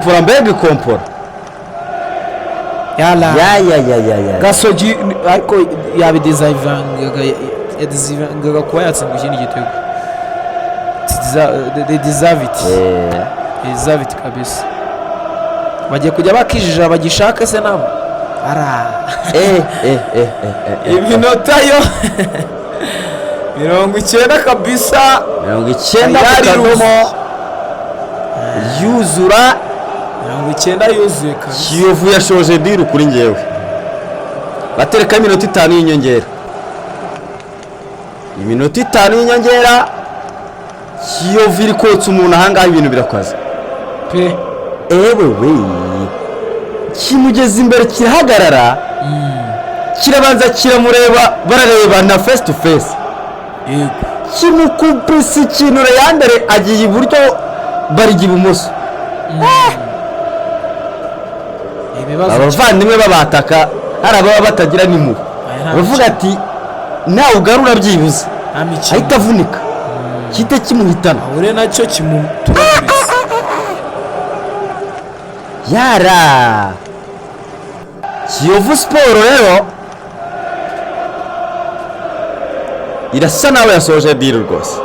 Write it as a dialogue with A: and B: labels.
A: Fora mbega kompora.
B: Yala.
A: Ya.
B: Gasogi ariko yabideservingaga kuba yatsindwa ikindi gitego. They deserve it. They deserve it kabisa. Bagiye kujya bakijija bagishaka se nabo. Ara. Iminota yo 90 kabisa.
A: 90 kadomo. Yuzura
B: 90 yuzuye kabisa.
A: Kiyovu yashoje diru kuri ngewe. Batereka iminota 5 y'inyongera. Iminota 5 y'inyongera. Kiyovu iri kotsa umuntu ahangaha ibintu birakwaza.
B: Pe.
A: Ewe. Kimugeze imbere kirahagarara. Kirabanza kiramureba barareba na face to face.
B: Yego.
A: Kimukubise ikintu yandere agiye iburyo barigi ibumoso. Abavandimwe babataka hari ababa batagira n'impuhwe. Bavuga ati nawe ugarura byibuze ahita avunika kite kimuhitana
B: ure nacyo kimuturaguriza
A: yara. Kiyovu Sport rero irasa nawe yasoje deal rwose.